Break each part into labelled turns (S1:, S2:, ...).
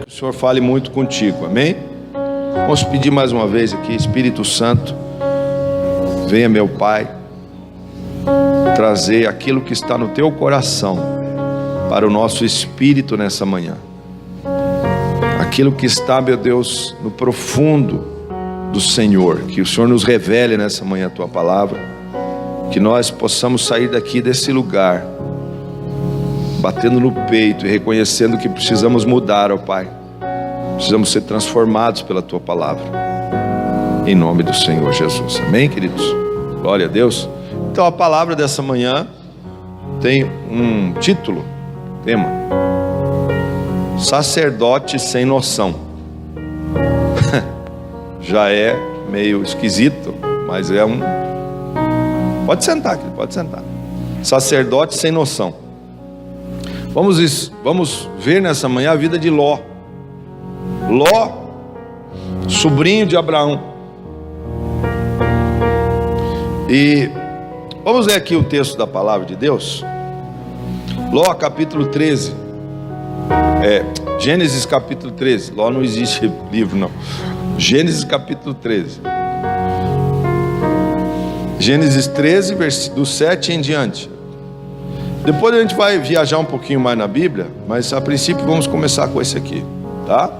S1: que o Senhor fale muito contigo, amém? Vamos pedir mais uma vez aqui, Espírito Santo, venha, meu Pai, trazer aquilo que está no teu coração para o nosso espírito nessa manhã. Aquilo que está, meu Deus, no profundo do Senhor, que o Senhor nos revele nessa manhã a tua palavra, que nós possamos sair daqui desse lugar batendo no peito e reconhecendo que precisamos mudar, ó Pai. Precisamos ser transformados pela tua palavra, em nome do Senhor Jesus, amém, queridos? Glória a Deus. Então a palavra dessa manhã tem um título, tema: sacerdote sem noção. Já é meio esquisito, mas é um... Pode sentar, querido, pode sentar. Sacerdote sem noção. Vamos ver nessa manhã a vida de Ló. Ló, sobrinho de Abraão. E vamos ler aqui o texto da palavra de Deus. Ló, capítulo 13. Gênesis capítulo 13. Ló não existe livro, não. Gênesis capítulo 13. Gênesis 13, do 7 em diante. Depois a gente vai viajar um pouquinho mais na Bíblia, mas a princípio vamos começar com esse aqui, tá?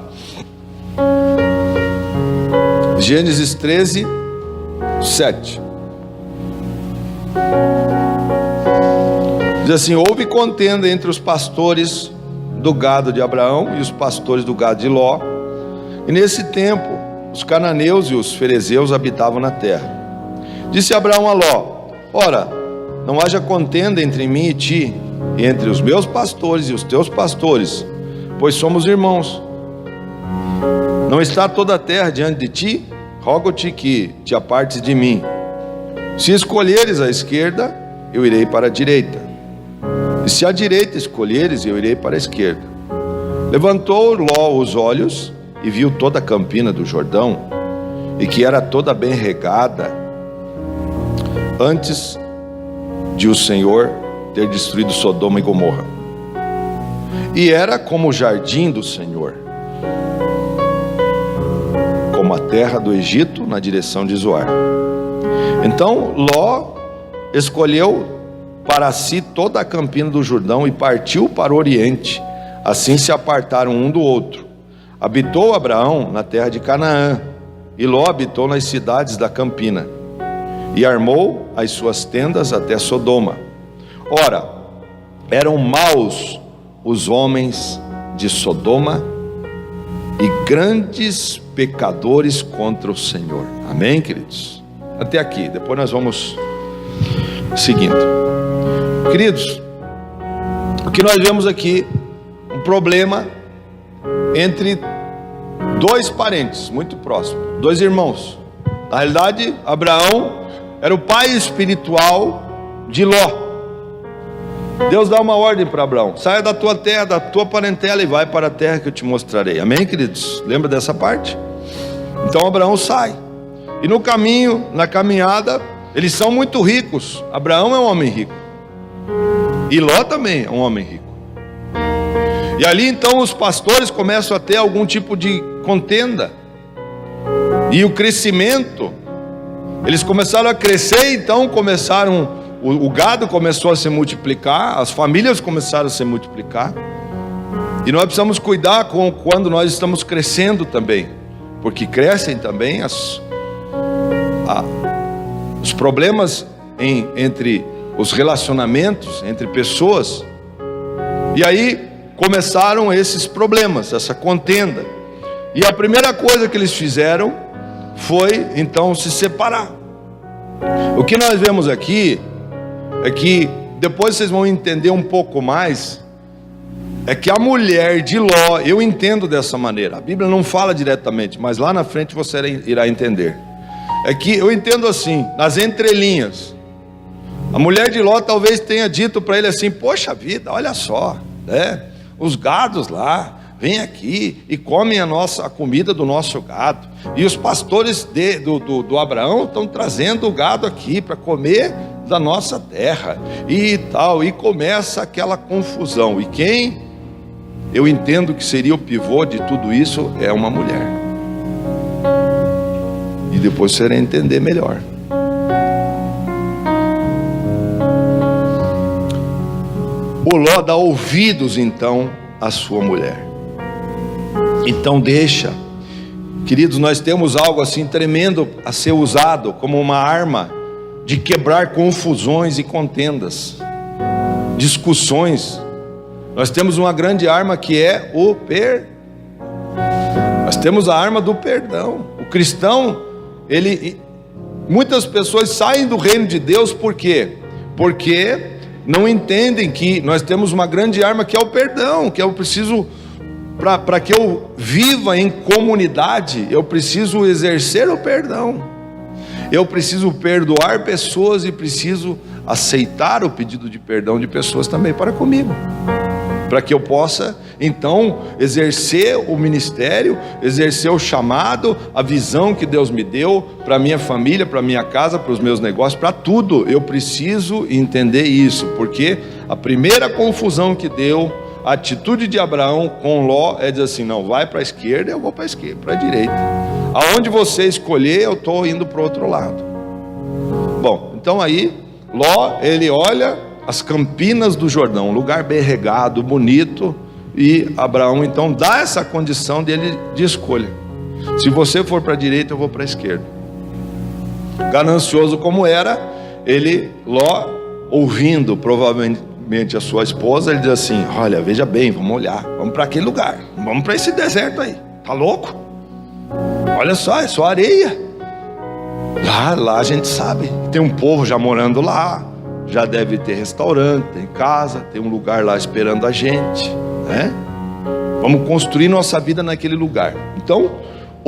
S1: Gênesis 13, 7. Diz assim: houve contenda entre os pastores do gado de Abraão e os pastores do gado de Ló. E nesse tempo, os cananeus e os ferezeus habitavam na terra. Disse Abraão a Ló: ora, não haja contenda entre mim e ti, e entre os meus pastores e os teus pastores, pois somos irmãos. Não está toda a terra diante de ti? Rogo-te que te apartes de mim. Se escolheres a esquerda, eu irei para a direita, e se a direita escolheres, eu irei para a esquerda. Levantou Ló os olhos e viu toda a campina do Jordão, e que era toda bem regada, antes de o Senhor ter destruído Sodoma e Gomorra. E era como o jardim do Senhor, como a terra do Egito na direção de Zoar. Então Ló escolheu para si toda a campina do Jordão e partiu para o oriente. Assim se apartaram um do outro. Habitou Abraão na terra de Canaã, e Ló habitou nas cidades da campina, e armou as suas tendas até Sodoma. Ora, eram maus os homens de Sodoma e grandes pecadores contra o Senhor. Amém, queridos? Até aqui, depois nós vamos seguindo. Queridos, o que nós vemos aqui, um problema entre dois parentes muito próximos, dois irmãos. Na realidade, Abraão era o pai espiritual de Ló. Deus dá uma ordem para Abraão: saia da tua terra, da tua parentela, e vai para a terra que eu te mostrarei. Amém, queridos? Lembra dessa parte? Então Abraão sai, e no caminho, na caminhada, eles são muito ricos. Abraão é um homem rico, e Ló também é um homem rico. E ali então os pastores começam a ter algum tipo de contenda, e o crescimento, eles começaram a crescer. Então o gado começou a se multiplicar, as famílias começaram a se multiplicar, e nós precisamos cuidar quando nós estamos crescendo também, porque crescem também os problemas entre os relacionamentos entre pessoas. E aí começaram esses problemas, essa contenda, e a primeira coisa que eles fizeram foi então se separar. O que nós vemos aqui é que, depois vocês vão entender um pouco mais, é que a mulher de Ló, eu entendo dessa maneira, a Bíblia não fala diretamente, mas lá na frente você irá entender. É que eu entendo assim, nas entrelinhas, a mulher de Ló talvez tenha dito para ele assim: poxa vida, olha só, né? Os gados lá vêm aqui e comem a comida do nosso gado, e os pastores do Abraão estão trazendo o gado aqui para comer da nossa terra e tal, e começa aquela confusão. E quem eu entendo que seria o pivô de tudo isso, é uma mulher. E depois você vai entender melhor. O Ló dá ouvidos então à sua mulher. Então deixa. Queridos, nós temos algo assim tremendo a ser usado como uma arma de quebrar confusões e contendas, discussões. Nós temos uma grande arma que é o perdão. Nós temos a arma do perdão. O cristão, muitas pessoas saem do reino de Deus por quê? Porque não entendem que nós temos uma grande arma que é o perdão, que eu preciso, para que eu viva em comunidade, eu preciso exercer o perdão. Eu preciso perdoar pessoas e preciso aceitar o pedido de perdão de pessoas também para comigo, para que eu possa então exercer o ministério, exercer o chamado, a visão que Deus me deu para minha família, para minha casa, para os meus negócios, para tudo. Eu preciso entender isso, porque a primeira confusão que deu a atitude de Abraão com Ló é dizer assim: não, vai para a esquerda, eu vou para a esquerda, para a direita. Aonde você escolher, eu estou indo para o outro lado. Bom, então aí Ló, ele olha as campinas do Jordão, um lugar bem regado, bonito, e Abraão então dá essa condição dele de escolha: se você for para a direita, eu vou para a esquerda. Ganancioso como era, Ló, ouvindo provavelmente a sua esposa, ele diz assim: olha, veja bem, vamos olhar, vamos para aquele lugar, vamos para esse deserto aí, tá louco? Olha só, é só areia. Lá a gente sabe, tem um povo já morando lá, já deve ter restaurante, tem casa, tem um lugar lá esperando a gente, né? Vamos construir nossa vida naquele lugar. Então,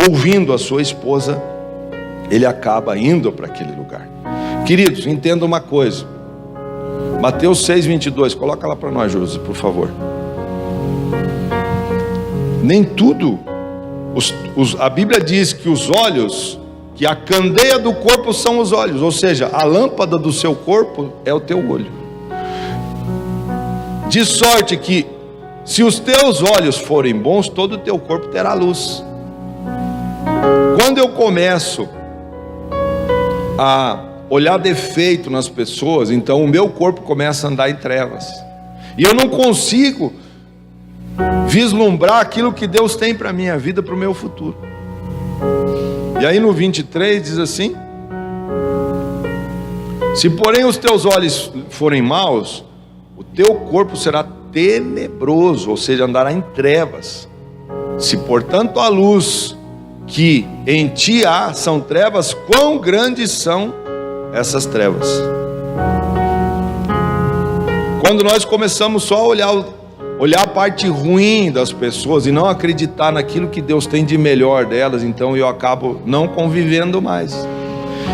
S1: ouvindo a sua esposa, ele acaba indo para aquele lugar. Queridos, entenda uma coisa. Mateus 6:22, coloca lá para nós, Josi, por favor. Nem tudo, a Bíblia diz que os olhos, que a candeia do corpo são os olhos, ou seja, a lâmpada do seu corpo é o teu olho. De sorte que, se os teus olhos forem bons, todo o teu corpo terá luz. Quando eu começo a olhar defeito nas pessoas, então o meu corpo começa a andar em trevas, e eu não consigo vislumbrar aquilo que Deus tem para a minha vida, para o meu futuro. E aí no 23 diz assim: se porém os teus olhos forem maus, o teu corpo será tenebroso, ou seja, andará em trevas. Se portanto a luz que em ti há são trevas, quão grandes são essas trevas. Quando nós começamos só a olhar a parte ruim das pessoas e não acreditar naquilo que Deus tem de melhor delas, então eu acabo não convivendo mais.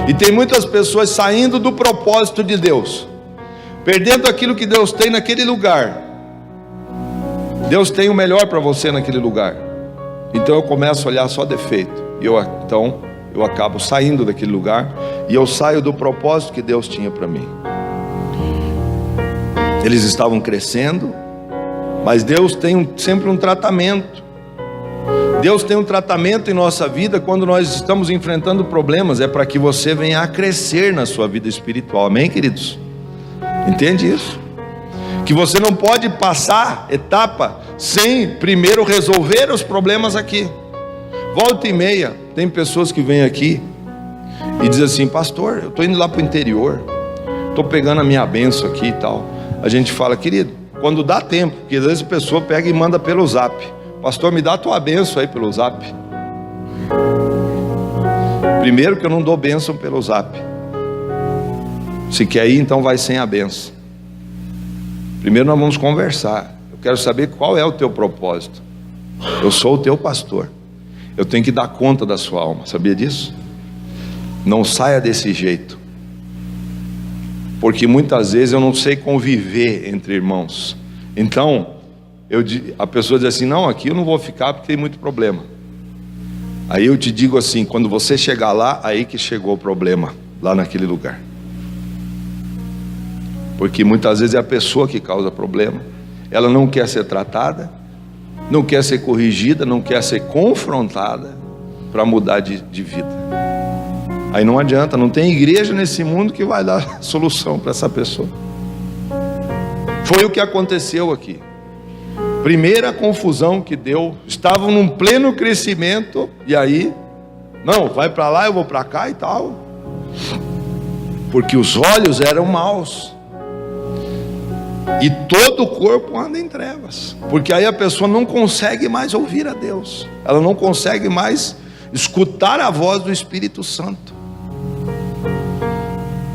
S1: E tem muitas pessoas saindo do propósito de Deus, perdendo aquilo que Deus tem naquele lugar. Deus tem o melhor para você naquele lugar, então eu começo a olhar só defeito, então eu acabo saindo daquele lugar, e eu saio do propósito que Deus tinha para mim. Eles estavam crescendo, mas Deus tem sempre um tratamento. Deus tem um tratamento em nossa vida quando nós estamos enfrentando problemas, é para que você venha a crescer na sua vida espiritual. Amém, queridos? Entende isso? Que você não pode passar etapa sem primeiro resolver os problemas aqui. Volta e meia, tem pessoas que vêm aqui e dizem assim: pastor, eu estou indo lá para o interior, estou pegando a minha bênção aqui e tal. A gente fala: querido, quando dá tempo, porque às vezes a pessoa pega e manda pelo zap: pastor, me dá a tua bênção aí pelo zap. Primeiro que eu não dou bênção pelo zap. Se quer ir, então vai sem a bênção. Primeiro nós vamos conversar. Eu quero saber qual é o teu propósito. Eu sou o teu pastor, eu tenho que dar conta da sua alma, sabia disso? Não saia desse jeito, porque muitas vezes eu não sei conviver entre irmãos. Então a pessoa diz assim: não, aqui eu não vou ficar porque tem muito problema. Aí eu te digo assim: quando você chegar lá, aí que chegou o problema, lá naquele lugar. Porque muitas vezes é a pessoa que causa problema, ela não quer ser tratada, não quer ser corrigida, não quer ser confrontada para mudar de vida. Aí não adianta, não tem igreja nesse mundo que vai dar solução para essa pessoa. Foi o que aconteceu aqui. Primeira confusão que deu, estavam num pleno crescimento, e aí, não, vai para lá, eu vou para cá e tal, porque os olhos eram maus, e todo o corpo anda em trevas, porque aí a pessoa não consegue mais ouvir a Deus, ela não consegue mais escutar a voz do Espírito Santo.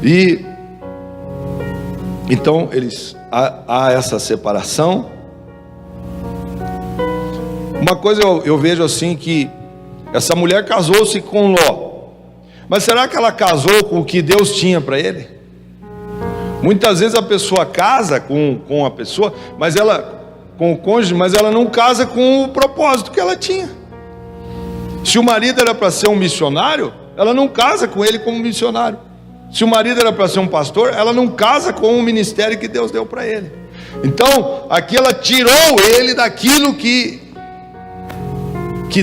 S1: E então há essa separação. Uma coisa eu vejo assim, que essa mulher casou-se com Ló, mas será que ela casou com o que Deus tinha para ele? Muitas vezes a pessoa casa com a pessoa, mas com o cônjuge, mas ela não casa com o propósito que ela tinha. Se o marido era para ser um missionário, ela não casa com ele como missionário. Se o marido era para ser um pastor, ela não casa com o ministério que Deus deu para ele. Então, aqui ela tirou ele daquilo que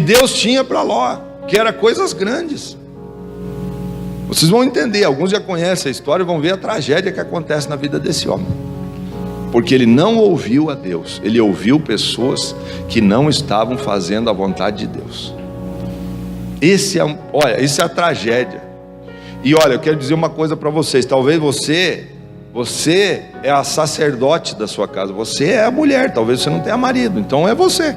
S1: Deus tinha para Ló, que era coisas grandes. Vocês vão entender, alguns já conhecem a história, vão ver a tragédia que acontece na vida desse homem, porque ele não ouviu a Deus, ele ouviu pessoas que não estavam fazendo a vontade de Deus. Olha, isso é a tragédia. E olha, eu quero dizer uma coisa para vocês, talvez você é a sacerdote da sua casa, você é a mulher, talvez você não tenha marido, então é você.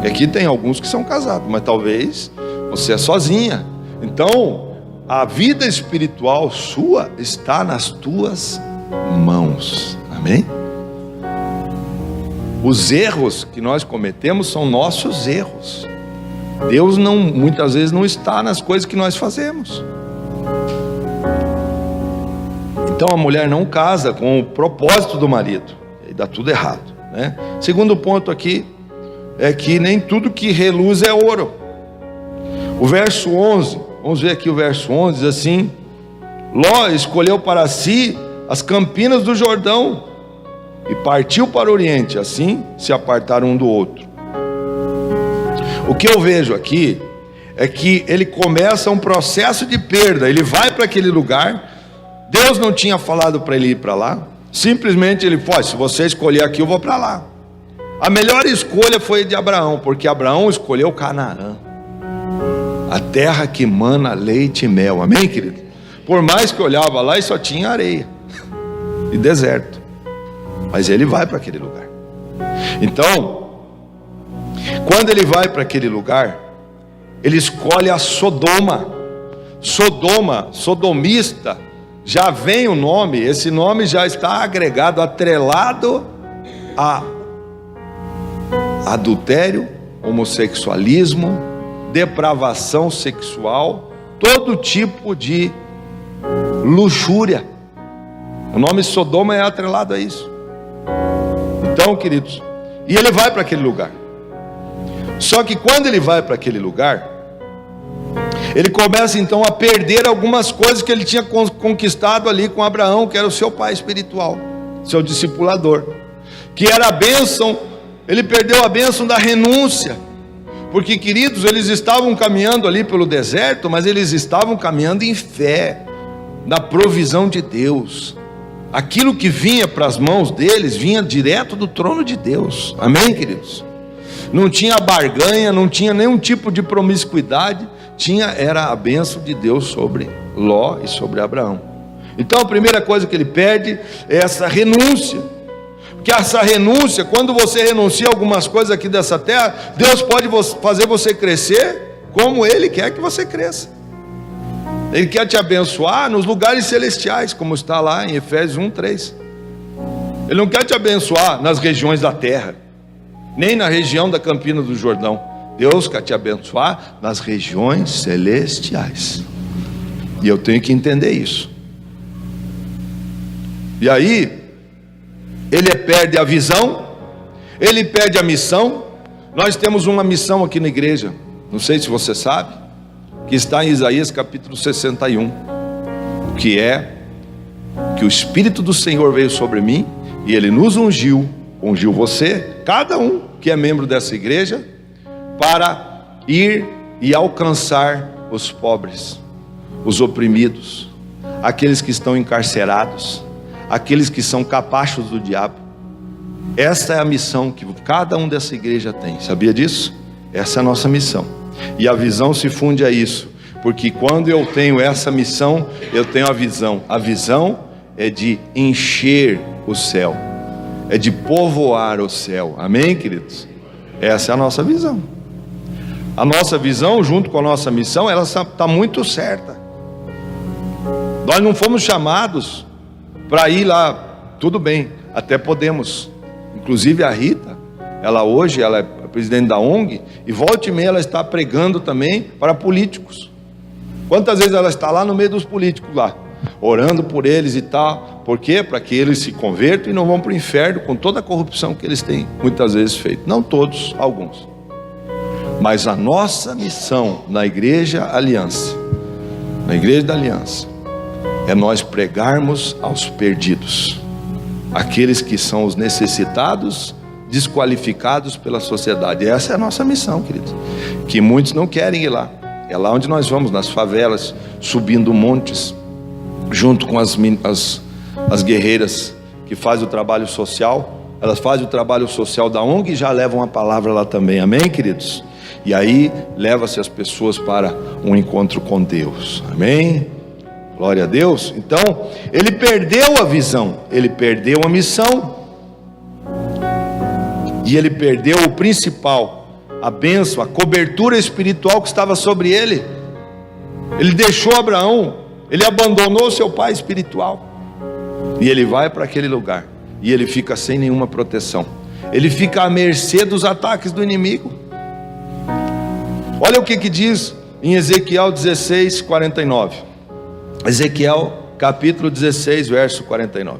S1: Aqui tem alguns que são casados, mas talvez você é sozinha. Então, a vida espiritual sua está nas tuas mãos. Amém? Os erros que nós cometemos são nossos erros. Deus muitas vezes não está nas coisas que nós fazemos. Então a mulher não casa com o propósito do marido, e dá tudo errado, né? Segundo ponto aqui é que nem tudo que reluz é ouro. O verso 11, vamos ver aqui o verso 11, diz assim: Ló escolheu para si as campinas do Jordão e partiu para o oriente, assim se apartaram um do outro. O que eu vejo aqui é que ele começa um processo de perda. Ele vai para aquele lugar, Deus não tinha falado para ele ir para lá, simplesmente ele foi: se você escolher aqui, eu vou para lá. A melhor escolha foi de Abraão, porque Abraão escolheu Canaã, a terra que mana leite e mel. Amém, querido? Por mais que olhava lá e só tinha areia e deserto, mas ele vai para aquele lugar. Então, quando ele vai para aquele lugar, ele escolhe a Sodoma. Sodomista, já vem o nome, esse nome já está agregado, atrelado a adultério, homossexualismo, depravação sexual, todo tipo de luxúria. O nome Sodoma é atrelado a isso. Então, queridos, e ele vai para aquele lugar. Só que quando ele vai para aquele lugar, ele começa então a perder algumas coisas que ele tinha conquistado ali com Abraão, que era o seu pai espiritual, seu discipulador, que era a bênção. Ele perdeu a bênção da renúncia, porque, queridos, eles estavam caminhando ali pelo deserto, mas eles estavam caminhando em fé, na provisão de Deus. Aquilo que vinha para as mãos deles, vinha direto do trono de Deus. Amém, queridos? Não tinha barganha, não tinha nenhum tipo de promiscuidade, era a bênção de Deus sobre Ló e sobre Abraão. Então a primeira coisa que ele perde é essa renúncia. Porque essa renúncia, quando você renuncia a algumas coisas aqui dessa terra, Deus pode fazer você crescer como Ele quer que você cresça. Ele quer te abençoar nos lugares celestiais, como está lá em Efésios 1:3. Ele não quer te abençoar nas regiões da terra, nem na região da Campina do Jordão. Deus quer te abençoar nas regiões celestiais. E eu tenho que entender isso. E aí, ele perde a visão, ele perde a missão. Nós temos uma missão aqui na igreja, não sei se você sabe, que está em Isaías capítulo 61, que é que o Espírito do Senhor veio sobre mim, e Ele nos ungiu ungiu você, cada um que é membro dessa igreja, para ir e alcançar os pobres, os oprimidos, aqueles que estão encarcerados, aqueles que são capachos do diabo. Essa é a missão que cada um dessa igreja tem, sabia disso? Essa é a nossa missão, e a visão se funde a isso, porque quando eu tenho essa missão, eu tenho a visão é de encher o céu, é de povoar o céu, amém, queridos? Essa é a nossa visão. A nossa visão, junto com a nossa missão, ela está muito certa. Nós não fomos chamados para ir lá, tudo bem, até podemos. Inclusive a Rita, hoje ela é presidente da ONG, e volta e meia ela está pregando também para políticos. Quantas vezes ela está lá no meio dos políticos lá, orando por eles e tal. Por quê? Para que eles se convertam e não vão para o inferno com toda a corrupção que eles têm muitas vezes feito. Não todos, alguns. Mas a nossa missão na Igreja Aliança, na Igreja da Aliança, é nós pregarmos aos perdidos, aqueles que são os necessitados, desqualificados pela sociedade. Essa é a nossa missão, queridos, que muitos não querem ir lá. É lá onde nós vamos, nas favelas, subindo montes, junto com as guerreiras que fazem o trabalho social. Elas fazem o trabalho social da ONG e já levam a palavra lá também, amém, queridos? E aí leva-se as pessoas para um encontro com Deus, amém? Glória a Deus. Então, ele perdeu a visão, ele perdeu a missão, e ele perdeu o principal, a bênção, a cobertura espiritual que estava sobre ele. Ele deixou Abraão, ele abandonou seu pai espiritual, e ele vai para aquele lugar, e ele fica sem nenhuma proteção, ele fica à mercê dos ataques do inimigo. Olha o que diz em Ezequiel 16, 49. Ezequiel capítulo 16, verso 49.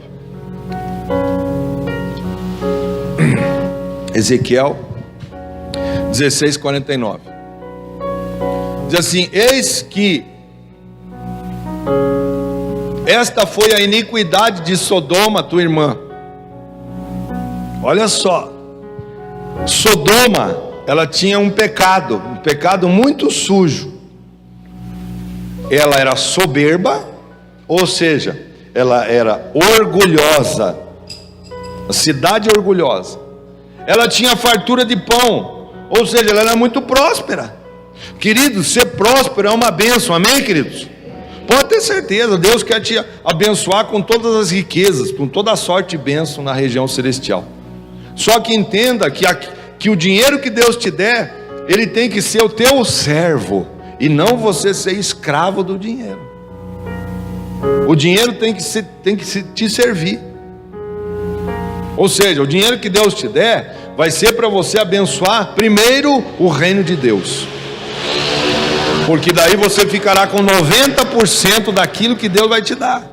S1: Ezequiel 16, 49. Diz assim: eis que esta foi a iniquidade de Sodoma, tua irmã. Olha só, Sodoma, ela tinha um pecado muito sujo. Ela era soberba, ou seja, ela era orgulhosa, a cidade orgulhosa. Ela tinha fartura de pão, ou seja, ela era muito próspera. Queridos, ser próspero é uma bênção, amém, queridos? Pode ter certeza, Deus quer te abençoar com todas as riquezas, com toda a sorte e bênção na região celestial. Só que entenda que o dinheiro que Deus te der, ele tem que ser o teu servo, e não você ser escravo do dinheiro. O dinheiro tem que te servir. Ou seja, o dinheiro que Deus te der, vai ser para você abençoar primeiro o reino de Deus, porque daí você ficará com 90% daquilo que Deus vai te dar.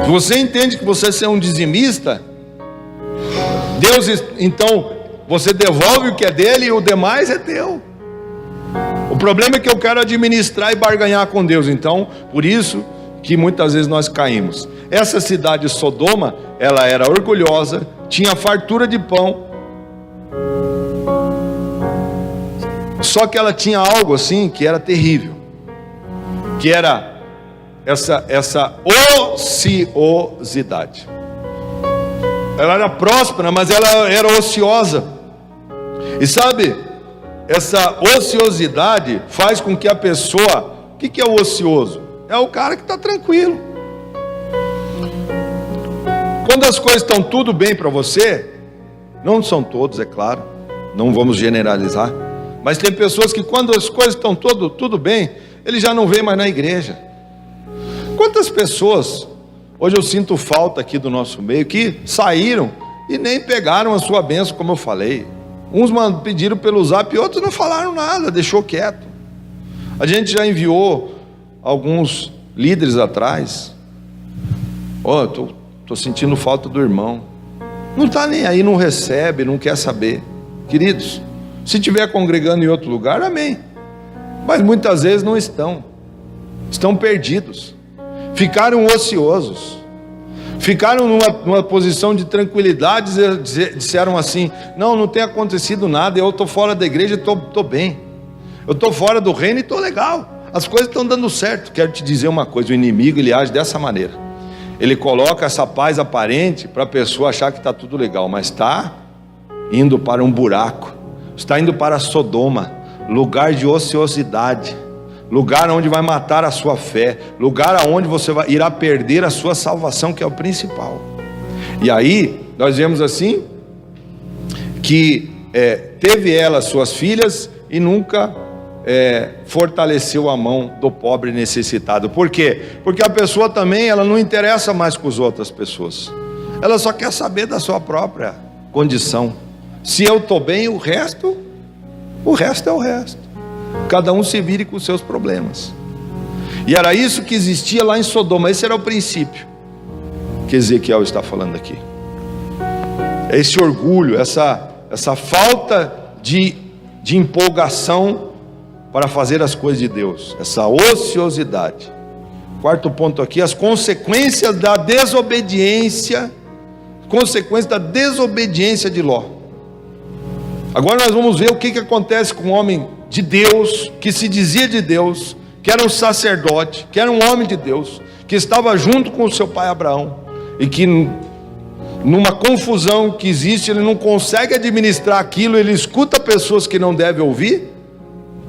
S1: Se você entende que você é um dizimista, Deus, então, você devolve o que é dele e o demais é teu. O problema é que eu quero administrar e barganhar com Deus. Então, por isso que muitas vezes nós caímos. Essa cidade Sodoma, ela era orgulhosa, tinha fartura de pão, só que ela tinha algo assim que era terrível, que era essa ociosidade. Ela era próspera, mas ela era ociosa. E sabe, essa ociosidade faz com que a pessoa... O que é o ocioso? É o cara que está tranquilo. Quando as coisas estão tudo bem para você, não são todos, é claro, não vamos generalizar, mas tem pessoas que quando as coisas estão tudo bem, ele já não vem mais na igreja. Quantas pessoas, hoje eu sinto falta aqui do nosso meio, que saíram e nem pegaram a sua bênção, como eu falei. Uns pediram pelo zap e outros não falaram nada, deixou quieto. A gente já enviou alguns líderes atrás. Estou sentindo falta do irmão. Não está nem aí, não recebe, não quer saber. Queridos, se estiver congregando em outro lugar, amém. Mas muitas vezes não estão perdidos, ficaram ociosos, ficaram numa posição de tranquilidade, disseram assim: não tem acontecido nada, eu estou fora da igreja e estou bem, eu estou fora do reino e estou legal, as coisas estão dando certo. Quero te dizer uma coisa: o inimigo, ele age dessa maneira, ele coloca essa paz aparente para a pessoa achar que está tudo legal, mas está indo para um buraco, está indo para Sodoma, lugar de ociosidade, lugar onde vai matar a sua fé, lugar onde você irá perder a sua salvação, que é o principal. E aí nós vemos assim que teve ela suas filhas e nunca fortaleceu a mão do pobre necessitado. Por quê? Porque a pessoa também, ela não interessa mais com as outras pessoas, ela só quer saber da sua própria condição. Se eu estou bem, o resto é o resto. Cada um se vire com os seus problemas. E era isso que existia lá em Sodoma. Esse era o princípio que Ezequiel está falando aqui. Esse orgulho, essa falta de empolgação para fazer as coisas de Deus, essa ociosidade. Quarto ponto aqui: as consequências da desobediência, de Ló. Agora nós vamos ver o que acontece com o homem de Deus, que se dizia de Deus, que era um sacerdote, que era um homem de Deus, que estava junto com o seu pai Abraão, e que numa confusão que existe, ele não consegue administrar aquilo, ele escuta pessoas que não deve ouvir,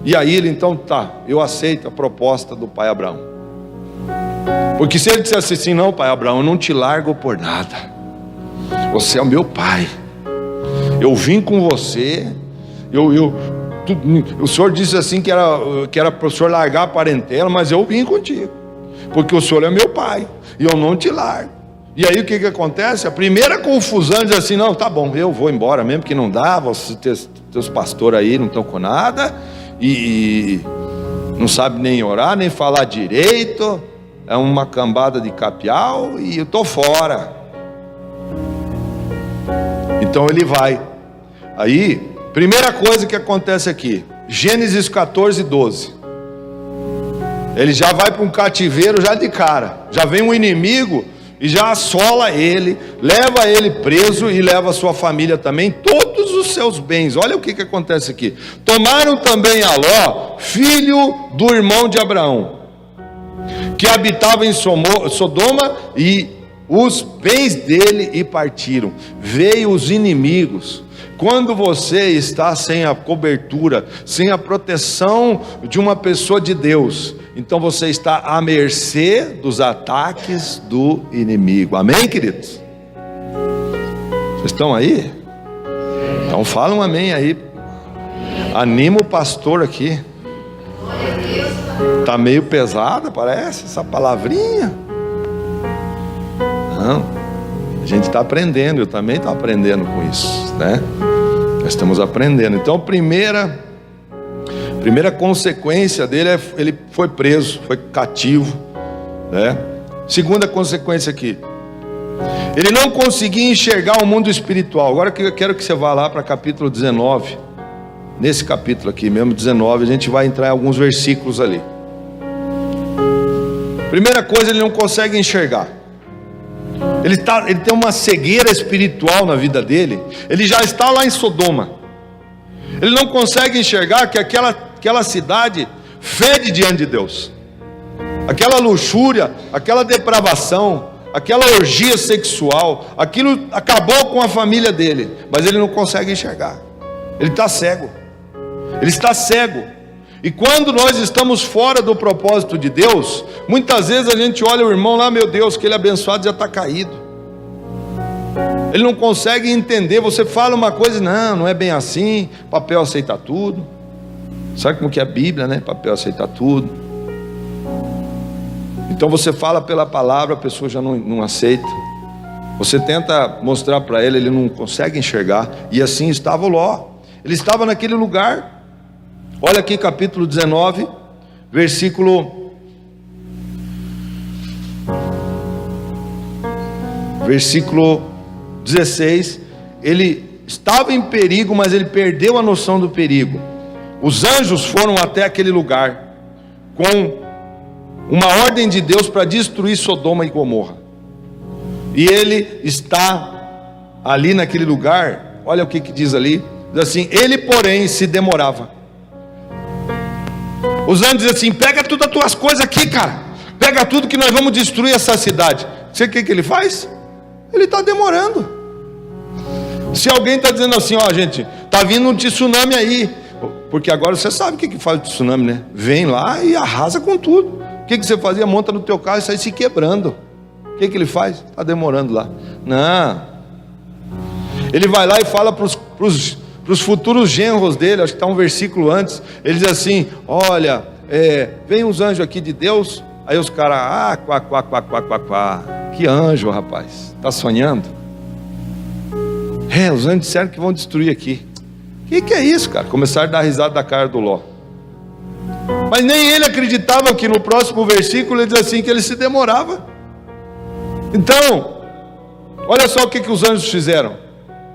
S1: e aí ele então, eu aceito a proposta do pai Abraão. Porque se ele dissesse assim: não, pai Abraão, eu não te largo por nada, você é o meu pai, eu vim com você, o senhor disse assim que era para o senhor largar a parentela, mas eu vim contigo, porque o senhor é meu pai, e eu não te largo. E aí o que acontece? A primeira confusão diz assim: não, tá bom, eu vou embora mesmo, que não dá, teus pastores aí não estão com nada, e não sabe nem orar, nem falar direito, é uma cambada de capial, e eu estou fora. Então ele vai. Aí, primeira coisa que acontece aqui, Gênesis 14, 12. Ele já vai para um cativeiro já de cara, já vem um inimigo e já assola ele, leva ele preso e leva a sua família também, todos os seus bens. Olha o que acontece aqui: tomaram também a Ló, filho do irmão de Abraão, que habitava em Sodoma, e os bens dele, e partiram. Veio os inimigos. Quando você está sem a cobertura, sem a proteção de uma pessoa de Deus, então você está à mercê dos ataques do inimigo. Amém, queridos? Vocês estão aí? Então fala um amém aí. Anima o pastor aqui. Está meio pesada, parece, essa palavrinha. Não, a gente está aprendendo, eu também estou aprendendo com isso, né? Nós estamos aprendendo. Então, primeira consequência dele ele foi preso, foi cativo, né? Segunda consequência aqui, ele não conseguia enxergar o mundo espiritual. Agora eu quero que você vá lá para capítulo 19. Nesse capítulo aqui mesmo, 19, a gente vai entrar em alguns versículos ali. Primeira coisa, ele não consegue enxergar. Ele tem uma cegueira espiritual na vida dele. Ele já está lá em Sodoma. Ele não consegue enxergar que aquela cidade fede diante de Deus. Aquela luxúria, aquela depravação, aquela orgia sexual, aquilo acabou com a família dele. Mas ele não consegue enxergar. Ele está cego. Ele está cego. E quando nós estamos fora do propósito de Deus, muitas vezes a gente olha o irmão lá: meu Deus, que ele abençoado já está caído. Ele não consegue entender. Você fala uma coisa: não é bem assim, papel aceita tudo. Sabe como que é a Bíblia, né? Papel aceita tudo. Então você fala pela palavra, a pessoa já não aceita. Você tenta mostrar para ele não consegue enxergar. E assim estava o Ló. Ele estava naquele lugar. Olha aqui capítulo 19, versículo 16. Ele estava em perigo, mas ele perdeu a noção do perigo. Os anjos foram até aquele lugar com uma ordem de Deus para destruir Sodoma e Gomorra. e ele está ali naquele lugar. Olha o que diz ali, diz assim: ele porém se demorava. Os anjos dizem assim: pega todas as tuas coisas aqui, cara, pega tudo que nós vamos destruir essa cidade. Você o que ele faz? Ele está demorando. Se alguém está dizendo assim: ó gente, está vindo um tsunami aí, porque agora você sabe o que faz o tsunami, né? Vem lá e arrasa com tudo. O que você fazia? Monta no teu carro e sai se quebrando. O que ele faz? Está demorando lá. Não, ele vai lá e fala para os futuros genros dele, acho que está um versículo antes. Ele diz assim: olha, vem uns anjos aqui de Deus. Aí os caras, que anjo, rapaz, está sonhando? Os anjos disseram que vão destruir aqui. O que é isso, cara? Começaram a dar risada da cara do Ló. Mas nem ele acreditava que no próximo versículo ele diz assim, que ele se demorava. Então, olha só o que os anjos fizeram.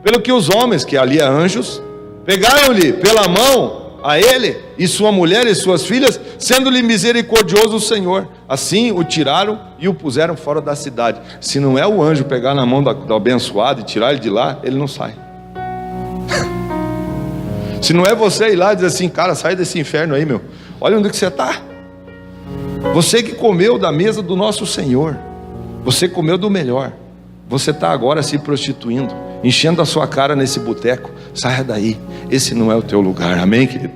S1: Pelo que os homens, que ali é anjos, pegaram-lhe pela mão a ele e sua mulher e suas filhas, sendo-lhe misericordioso o Senhor. Assim o tiraram e o puseram fora da cidade. Se não é o anjo pegar na mão do abençoado e tirar ele de lá, ele não sai. Se não é você ir lá e dizer assim: cara, sai desse inferno aí, meu, olha onde que você está. Você que comeu da mesa do nosso Senhor, você comeu do melhor, você está agora se prostituindo, enchendo a sua cara nesse boteco. Saia daí, esse não é o teu lugar. Amém, querido?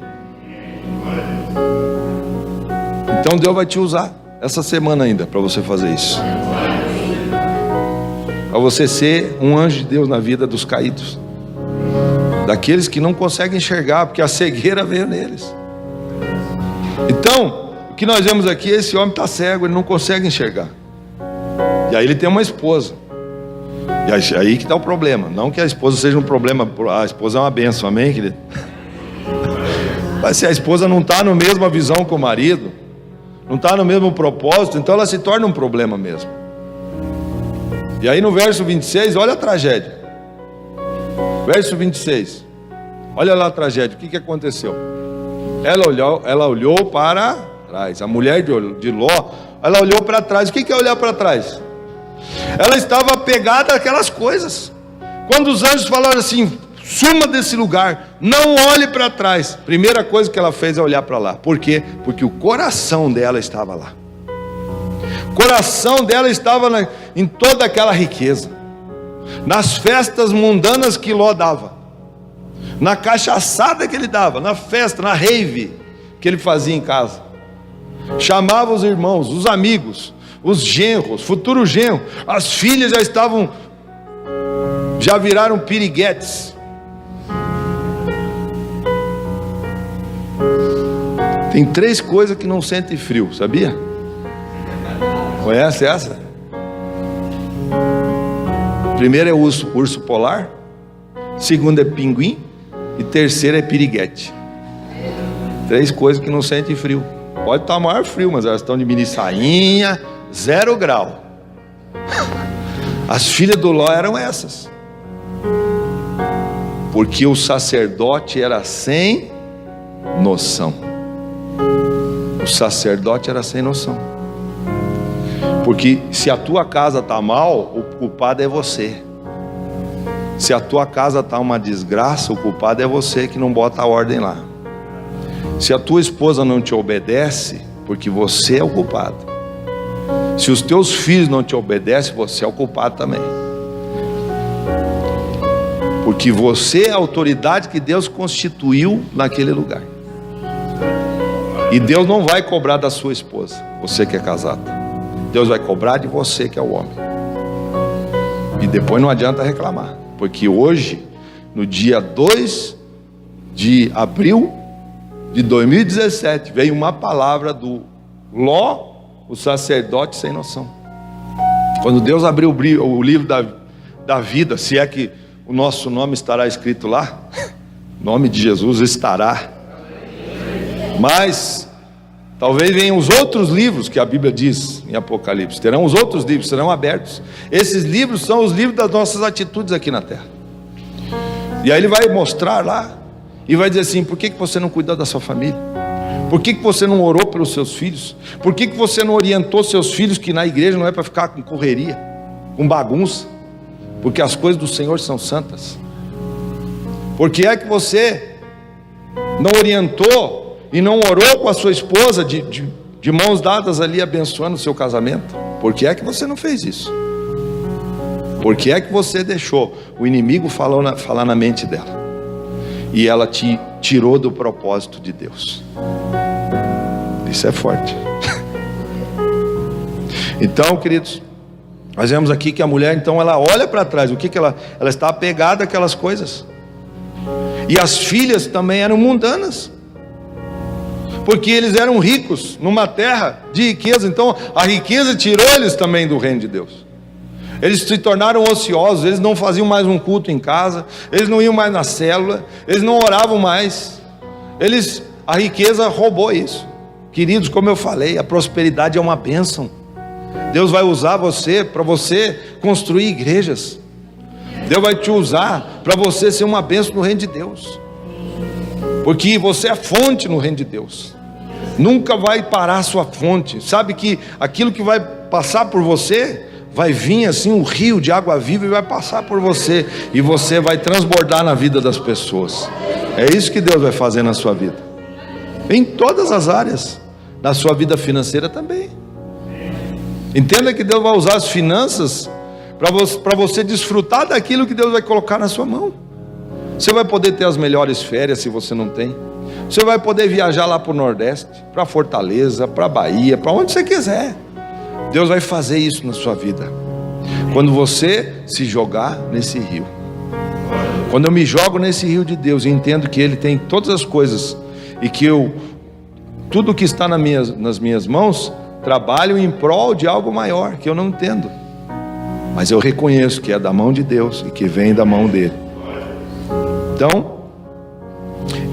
S1: Então Deus vai te usar essa semana ainda para você fazer isso, para você ser um anjo de Deus na vida dos caídos, daqueles que não conseguem enxergar, porque a cegueira veio neles. Então, o que nós vemos aqui, esse homem está cego, ele não consegue enxergar. E aí ele tem uma esposa. E aí que está o problema. Não que a esposa seja um problema, a esposa é uma bênção, amém, querido? Mas se a esposa não está na mesma visão que o marido, não está no mesmo propósito, então ela se torna um problema mesmo. E aí no verso 26, olha a tragédia. Verso 26, olha lá a tragédia. O que aconteceu? Ela olhou para trás. A mulher de Ló, ela olhou para trás. O que é olhar para trás? Ela estava apegada àquelas coisas. Quando os anjos falaram assim: suma desse lugar, não olhe para trás, primeira coisa que ela fez é olhar para lá. Por quê? Porque o coração dela estava lá. O coração dela estava em toda aquela riqueza, nas festas mundanas que Ló dava, na cachaçada que ele dava, na festa, na rave que ele fazia em casa. Chamava os irmãos, os amigos, os genros, futuro genro, as filhas já viraram piriguetes. Tem 3 coisas que não sentem frio, sabia? Conhece essa? Primeiro é o urso polar, segundo é pinguim e terceiro é piriguete. 3 coisas que não sentem frio. Pode estar maior frio, mas elas estão de mini sainha, 0 grau. As filhas do Ló eram essas, porque o sacerdote era sem noção. O sacerdote era sem noção. Porque se a tua casa está mal, o culpado é você. Se a tua casa está uma desgraça, o culpado é você que não bota a ordem lá. Se a tua esposa não te obedece, porque você é o culpado. Se os teus filhos não te obedecem, você é o culpado também. Porque você é a autoridade que Deus constituiu naquele lugar. E Deus não vai cobrar da sua esposa, você que é casado. Deus vai cobrar de você que é o homem. E depois não adianta reclamar, porque hoje, no dia 2 de abril de 2017, veio uma palavra do Ló, o sacerdote sem noção. Quando Deus abriu o livro da vida, se é que o nosso nome estará escrito lá, o nome de Jesus estará. Mas talvez venham os outros livros que a Bíblia diz em Apocalipse. Terão os outros livros, serão abertos. Esses livros são os livros das nossas atitudes aqui na terra. E aí ele vai mostrar lá e vai dizer assim: por que você não cuidou da sua família? Por que você não orou pelos seus filhos? Por que você não orientou seus filhos que na igreja não é para ficar com correria? com bagunça, porque as coisas do Senhor são santas. Por que é que você não orientou e não orou com a sua esposa de mãos dadas ali, abençoando o seu casamento? Por que é que você não fez isso? Por que é que você deixou o inimigo falar na mente dela? E ela te tirou do propósito de Deus. Isso é forte. Então, queridos, nós vemos aqui que a mulher, então, ela olha para trás. O que ela está apegada àquelas coisas. E as filhas também eram mundanas, porque eles eram ricos numa terra de riqueza. Então a riqueza tirou eles também do reino de Deus. Eles se tornaram ociosos, eles não faziam mais um culto em casa, eles não iam mais na célula, eles não oravam mais. A riqueza roubou isso. Queridos, como eu falei, a prosperidade é uma bênção. Deus vai usar você para você construir igrejas. Deus vai te usar para você ser uma bênção no reino de Deus, porque você é fonte no reino de Deus. Nunca vai parar a sua fonte. Sabe que aquilo que vai passar por você vai vir assim um rio de água viva e vai passar por você, e você vai transbordar na vida das pessoas. É isso que Deus vai fazer na sua vida, em todas as áreas, na sua vida financeira também. Entenda que Deus vai usar as finanças para você desfrutar daquilo que Deus vai colocar na sua mão. Você vai poder ter as melhores férias, se você não tem. Você vai poder viajar lá para o Nordeste, para Fortaleza, para Bahia, para onde você quiser. Deus vai fazer isso na sua vida, quando você se jogar nesse rio. Quando eu me jogo nesse rio de Deus e entendo que Ele tem todas as coisas, e que tudo que está nas minhas mãos, trabalho em prol de algo maior, que eu não entendo, mas eu reconheço que é da mão de Deus e que vem da mão dele. Então,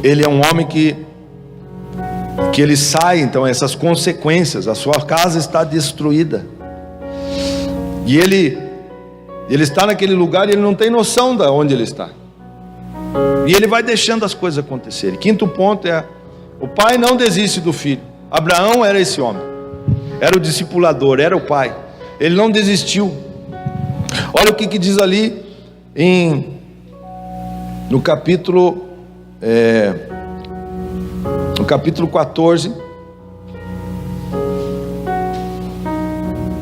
S1: ele é um homem que ele sai, então, essas consequências. A sua casa está destruída, e ele está naquele lugar e ele não tem noção de onde ele está, e ele vai deixando as coisas acontecerem. Quinto ponto é: o pai não desiste do filho. Abraão era esse homem, era o discipulador, era o pai. Ele não desistiu. Olha o que diz ali no capítulo 14,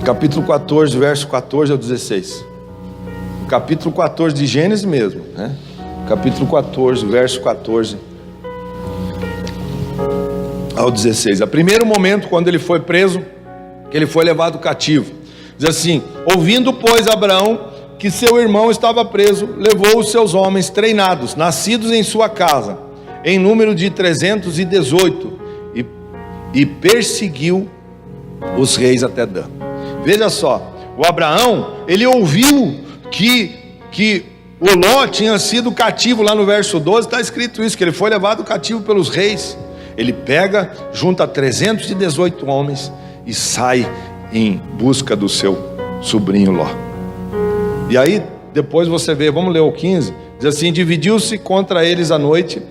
S1: capítulo 14, verso 14 ao 16. Capítulo 14 de Gênesis mesmo, né? Capítulo 14, verso 14 ao 16. O primeiro momento, quando ele foi preso, que ele foi levado cativo, diz assim: ouvindo, pois, Abraão que seu irmão estava preso, levou os seus homens treinados, nascidos em sua casa, em número de 318, e perseguiu os reis até Dan. Veja só, o Abraão, ele ouviu que o Ló tinha sido cativo. Lá no verso 12 está escrito isso, que ele foi levado cativo pelos reis. Ele pega, junta 318 homens e sai em busca do seu sobrinho Ló. E aí depois você vê, vamos ler o 15, diz assim: dividiu-se contra eles à noite,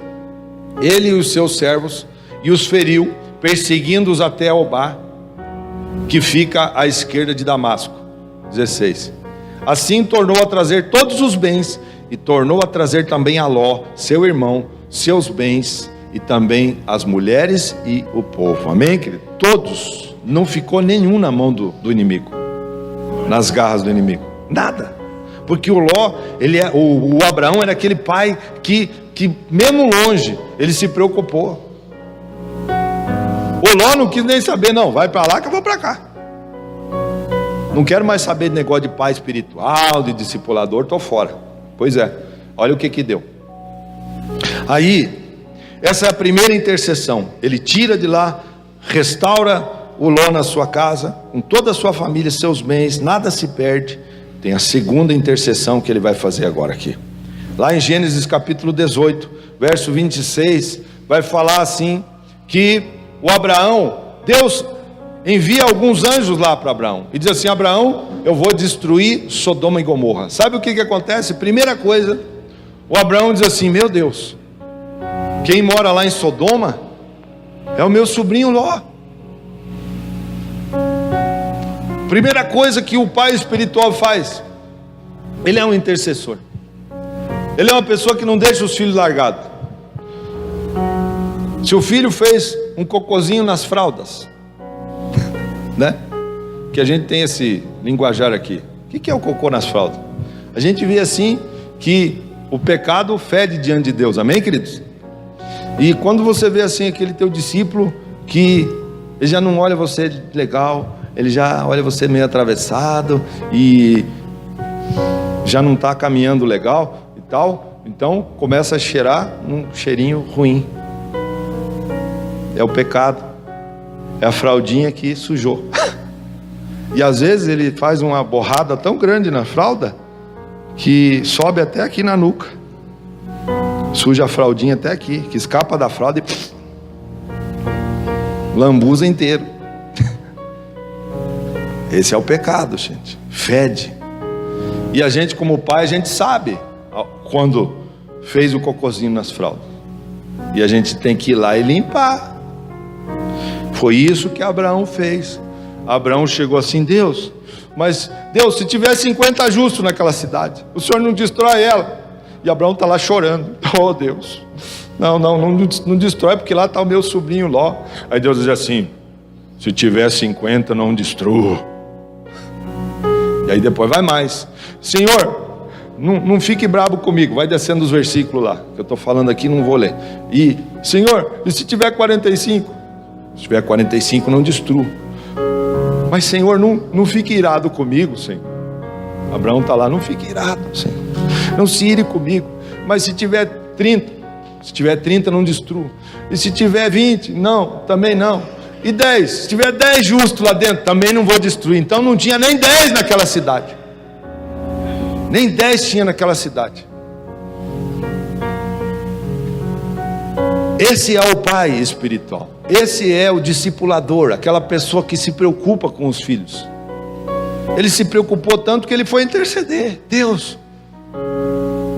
S1: ele e os seus servos, e os feriu, perseguindo-os até Obá, que fica à esquerda de Damasco. 16. Assim tornou a trazer todos os bens, e tornou a trazer também a Ló, seu irmão, seus bens, e também as mulheres e o povo. Amém, querido? Todos, não ficou nenhum na mão do inimigo, nas garras do inimigo, nada. Porque o Ló, o Abraão era aquele pai que mesmo longe, ele se preocupou. O Ló não quis nem saber, não, vai para lá que eu vou para cá. Não quero mais saber de negócio de pai espiritual, de discipulador, estou fora. Pois é, olha o que deu. Aí, essa é a primeira intercessão. Ele tira de lá, restaura o Ló na sua casa, com toda a sua família, seus bens, nada se perde. Tem a segunda intercessão que ele vai fazer agora aqui. Lá em Gênesis capítulo 18, verso 26, vai falar assim, que o Abraão, Deus envia alguns anjos lá para Abraão, e diz assim: Abraão, eu vou destruir Sodoma e Gomorra. Sabe o que acontece? Primeira coisa, o Abraão diz assim: meu Deus, quem mora lá em Sodoma é o meu sobrinho Ló. Primeira coisa que o pai espiritual faz, ele é um intercessor. Ele é uma pessoa que não deixa os filhos largados. Se o filho fez um cocôzinho nas fraldas, né? Que a gente tem esse linguajar aqui. O que é o cocô nas fraldas? A gente vê assim que o pecado fede diante de Deus, amém, queridos? E quando você vê assim aquele teu discípulo que ele já não olha você legal, ele já olha você meio atravessado e já não está caminhando legal e tal, então começa a cheirar um cheirinho ruim. É o pecado, é a fraldinha que sujou. E às vezes ele faz uma borrada tão grande na fralda que sobe até aqui na nuca, suja a fraldinha até aqui, que escapa da fralda e lambuza inteiro. Esse é o pecado, gente, fede. E a gente como pai, a gente sabe quando fez o cocôzinho nas fraldas, e a gente tem que ir lá e limpar. Foi isso que Abraão fez. Abraão chegou assim: Deus, mas Deus, se tiver 50 justos naquela cidade, o Senhor não destrói ela? E Abraão está lá chorando: oh Deus, não destrói, porque lá está o meu sobrinho Ló. Aí Deus diz assim: se tiver 50, não destrua. E aí depois vai mais: Senhor, não fique brabo comigo. Vai descendo os versículos lá, que eu estou falando aqui, não vou ler. E Senhor, e se tiver 45? Se tiver 45, não destrua. Mas Senhor, não fique irado comigo, Senhor. Abraão está lá: não fique irado, Senhor, não se ire comigo. Mas se tiver 30, se tiver 30, não destrua. E se tiver 20, não, também não. E 10, se tiver 10 justos lá dentro, também não vou destruir. Então não tinha nem 10 naquela cidade. Nem 10 tinha naquela cidade. Esse é o pai espiritual. Esse é o discipulador, aquela pessoa que se preocupa com os filhos. Ele se preocupou tanto que ele foi interceder. Deus.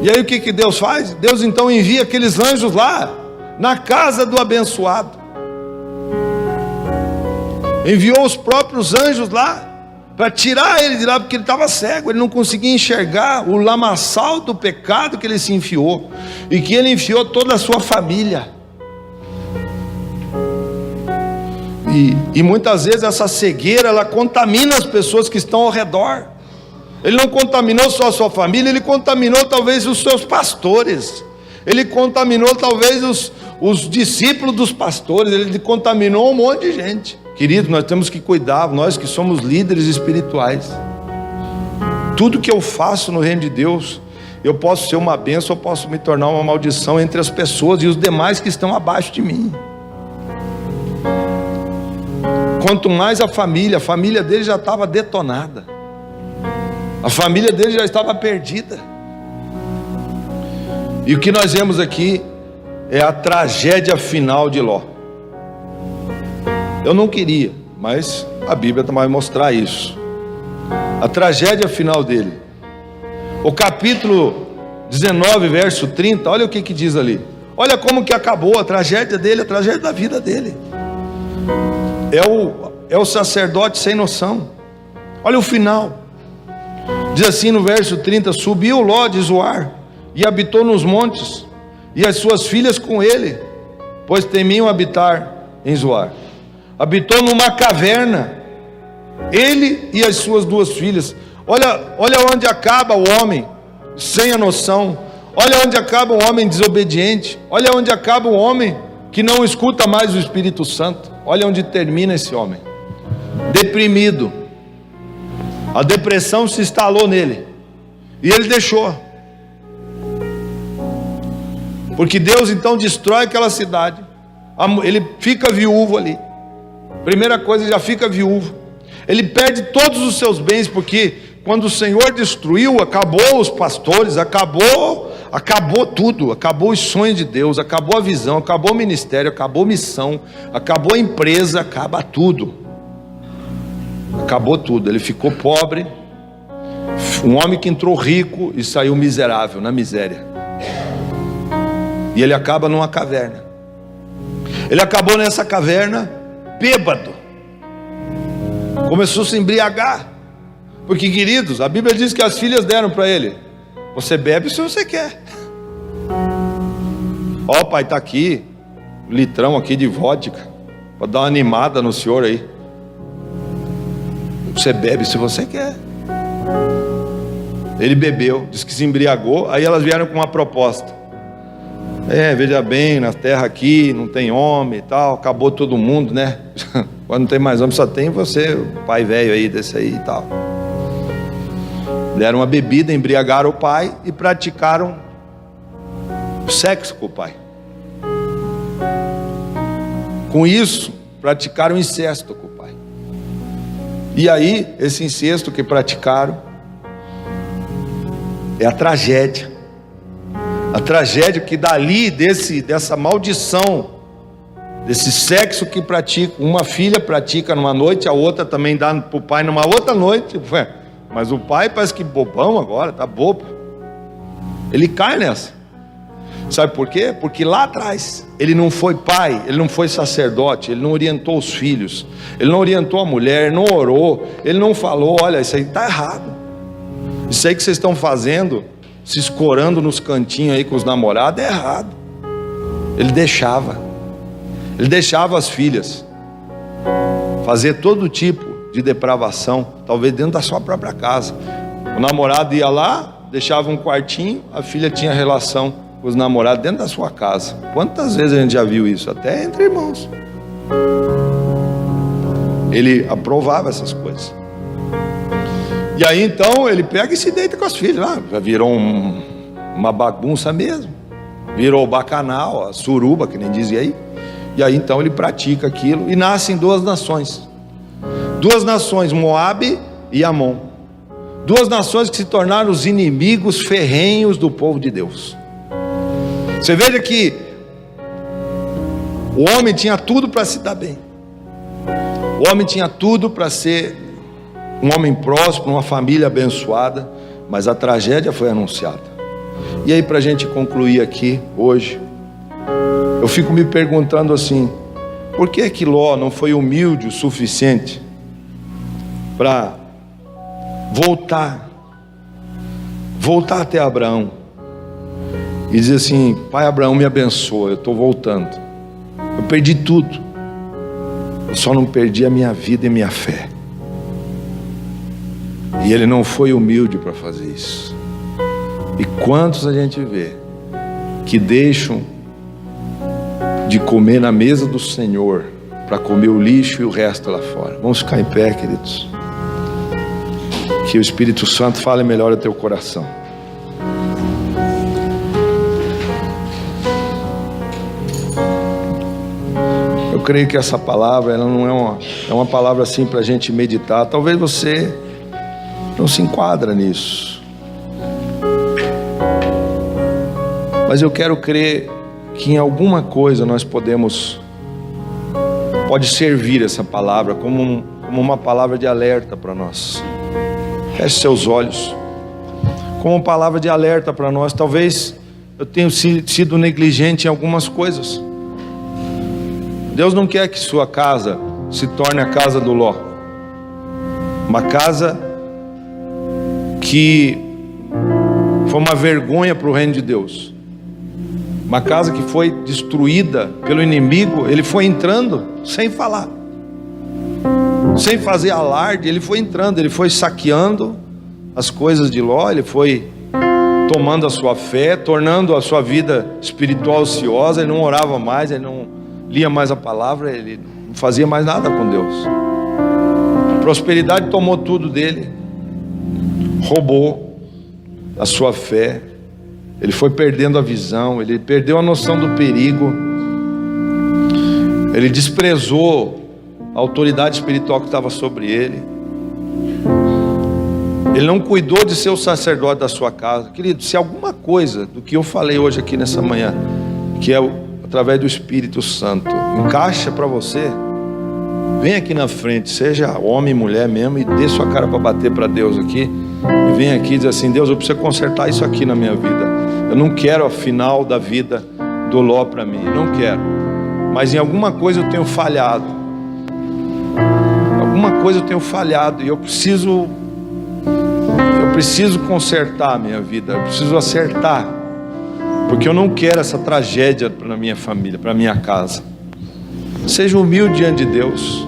S1: E aí o que Deus faz? Deus então envia aqueles anjos lá, na casa do abençoado. Enviou os próprios anjos lá, para tirar ele de lá, porque ele estava cego. Ele não conseguia enxergar o lamaçal do pecado que ele se enfiou. E que ele enfiou toda a sua família. E muitas vezes essa cegueira, ela contamina as pessoas que estão ao redor. Ele não contaminou só a sua família, ele contaminou talvez os seus pastores, ele contaminou talvez os discípulos dos pastores, ele contaminou um monte de gente. Querido, nós temos que cuidar, nós que somos líderes espirituais. Tudo que eu faço no reino de Deus, eu posso ser uma bênção, eu posso me tornar uma maldição entre as pessoas e os demais que estão abaixo de mim. Quanto mais a família dele já estava detonada, a família dele já estava perdida. E o que nós vemos aqui é a tragédia final de Ló. Eu não queria, mas a Bíblia vai mostrar isso. A tragédia final dele. O capítulo 19, verso 30, olha o que diz ali. Olha como que acabou a tragédia dele, a tragédia da vida dele. É o sacerdote sem noção. Olha o final. Diz assim no verso 30: subiu Ló de Zoar e habitou nos montes, e as suas filhas com ele, pois temiam habitar em Zoar. Habitou numa caverna, ele e as suas 2 filhas. Olha onde acaba o homem sem a noção. Olha onde acaba o homem desobediente. Olha onde acaba o homem que não escuta mais o Espírito Santo. Olha onde termina esse homem: deprimido. A depressão se instalou nele e ele deixou. Porque Deus então destrói aquela cidade. Ele fica viúvo ali. Primeira coisa, ele já fica viúvo. Ele perde todos os seus bens, porque quando o Senhor destruiu, acabou os pastores, acabou tudo, acabou os sonhos de Deus, acabou a visão, acabou o ministério, acabou a missão, acabou a empresa, acaba tudo. Acabou tudo. Ele ficou pobre, um homem que entrou rico e saiu miserável, na miséria. E ele acaba numa caverna. Ele acabou nessa caverna bêbado. Começou a se embriagar. Porque, queridos, a Bíblia diz que as filhas deram para ele: você bebe se você quer. Ó, pai, está aqui um litrão aqui de vodka, para dar uma animada no senhor aí. Você bebe se você quer. Ele bebeu, disse que se embriagou. Aí elas vieram com uma proposta: veja bem, na terra aqui não tem homem e tal, acabou todo mundo, né? Quando não tem mais homem, só tem você, o pai velho aí, desse aí e tal. Deram uma bebida, embriagaram o pai e praticaram sexo com o pai. Com isso, praticaram incesto com o pai. E aí, esse incesto que praticaram é a tragédia. A tragédia que dali, dessa maldição, desse sexo que pratica, uma filha pratica numa noite, a outra também dá para o pai numa outra noite. Mas o pai parece que bobão agora, tá bobo. Ele cai nessa. Sabe por quê? Porque lá atrás ele não foi pai, ele não foi sacerdote, ele não orientou os filhos, ele não orientou a mulher, ele não orou, ele não falou: olha, isso aí está errado, isso aí que vocês estão fazendo, se escorando nos cantinhos aí com os namorados, é errado. Ele deixava as filhas fazer todo tipo de depravação, talvez dentro da sua própria casa. O namorado ia lá, deixava um quartinho, a filha tinha relação com os namorados dentro da sua casa. Quantas vezes a gente já viu isso? Até entre irmãos. Ele aprovava essas coisas. E aí então ele pega e se deita com as filhas. Já virou uma bagunça mesmo. Virou o bacanal, a suruba, que nem dizia aí. E aí então ele pratica aquilo e nascem duas nações. Duas nações, Moabe e Amon. Duas nações que se tornaram os inimigos ferrenhos do povo de Deus. Você veja que o homem tinha tudo para se dar bem. O homem tinha tudo para ser um homem próspero, uma família abençoada. Mas a tragédia foi anunciada. E aí, para a gente concluir aqui hoje, eu fico me perguntando assim: por que Ló não foi humilde o suficiente para voltar até Abraão e dizer assim: pai Abraão, me abençoa, eu estou voltando, eu perdi tudo, eu só não perdi a minha vida e minha fé. E ele não foi humilde para fazer isso. E quantos a gente vê que deixam de comer na mesa do Senhor para comer o lixo e o resto lá fora? Vamos ficar em pé, queridos. Que o Espírito Santo fale melhor ao teu coração. Eu creio que essa palavra, ela não é uma palavra assim para a gente meditar. Talvez você não se enquadra nisso, mas eu quero crer que em alguma coisa nós pode servir essa palavra como uma palavra de alerta para nós. Feche seus olhos. Como uma palavra de alerta para nós. Talvez eu tenha sido negligente em algumas coisas. Deus não quer que sua casa se torne a casa do Ló, uma casa que foi uma vergonha para o reino de Deus, uma casa que foi destruída pelo inimigo. Ele foi entrando sem falar, sem fazer alarde. Ele foi entrando, ele foi saqueando as coisas de Ló, ele foi tomando a sua fé, tornando a sua vida espiritual ociosa. Ele não orava mais, ele não lia mais a palavra, ele não fazia mais nada com Deus. A prosperidade tomou tudo dele, roubou a sua fé. Ele foi perdendo a visão, ele perdeu a noção do perigo, ele desprezou a autoridade espiritual que estava sobre ele. Ele não cuidou de ser o sacerdote da sua casa. Querido, se alguma coisa do que eu falei hoje aqui nessa manhã, que é através do Espírito Santo, encaixa para você, vem aqui na frente, seja homem, mulher mesmo, e dê sua cara para bater para Deus aqui, e vem aqui e diz assim: Deus, eu preciso consertar isso aqui na minha vida. Eu não quero a final da vida do Ló para mim, não quero, mas em alguma coisa eu tenho falhado, alguma coisa eu tenho falhado e eu preciso consertar a minha vida, eu preciso acertar, porque eu não quero essa tragédia para a minha família, para a minha casa. Seja humilde diante de Deus.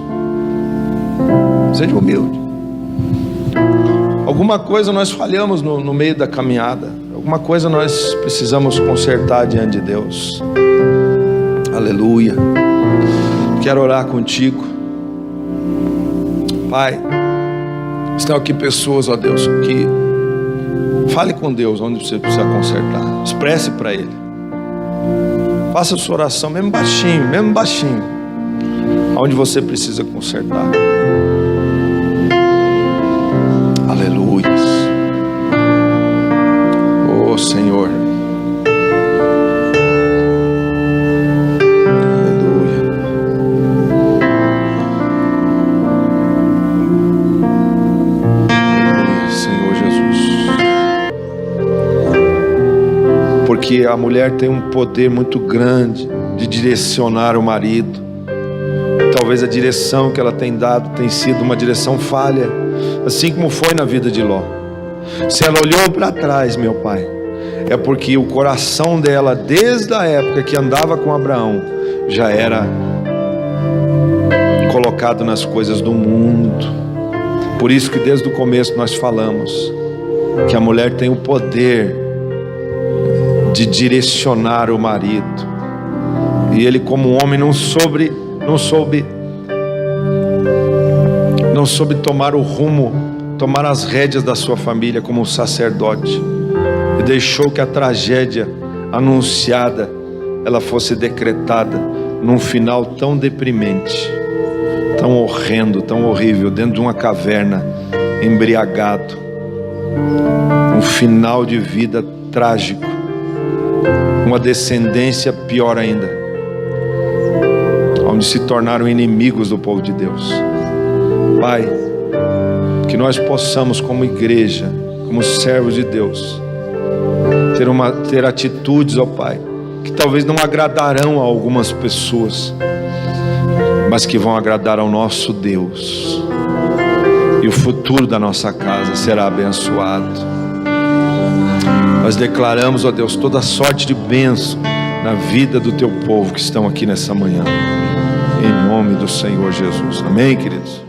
S1: Seja humilde. Alguma coisa nós falhamos no meio da caminhada, alguma coisa nós precisamos consertar diante de Deus. Aleluia. Quero orar contigo. Pai, estão aqui pessoas, ó Deus, que fale com Deus onde você precisa consertar. Expresse para Ele. Faça a sua oração, mesmo baixinho, onde você precisa consertar. Aleluia. Oh Senhor. Porque a mulher tem um poder muito grande de direcionar o marido. Talvez a direção que ela tem dado tem sido uma direção falha, assim como foi na vida de Ló. Se ela olhou para trás, meu Pai, é porque o coração dela, desde a época que andava com Abraão, já era colocado nas coisas do mundo. Por isso que desde o começo nós falamos que a mulher tem o poder de direcionar o marido, e ele, como homem, não soube tomar o rumo, tomar as rédeas da sua família como um sacerdote, e deixou que a tragédia anunciada ela fosse decretada num final tão deprimente, tão horrendo, tão horrível, dentro de uma caverna, embriagado, um final de vida trágico, uma descendência pior ainda, onde se tornaram inimigos do povo de Deus. Pai, que nós possamos, como igreja, como servos de Deus, ter atitudes, ó Pai, que talvez não agradarão a algumas pessoas, mas que vão agradar ao nosso Deus, e o futuro da nossa casa será abençoado. Nós declaramos, ó Deus, toda sorte de bênção na vida do teu povo que estão aqui nessa manhã, em nome do Senhor Jesus. Amém, queridos?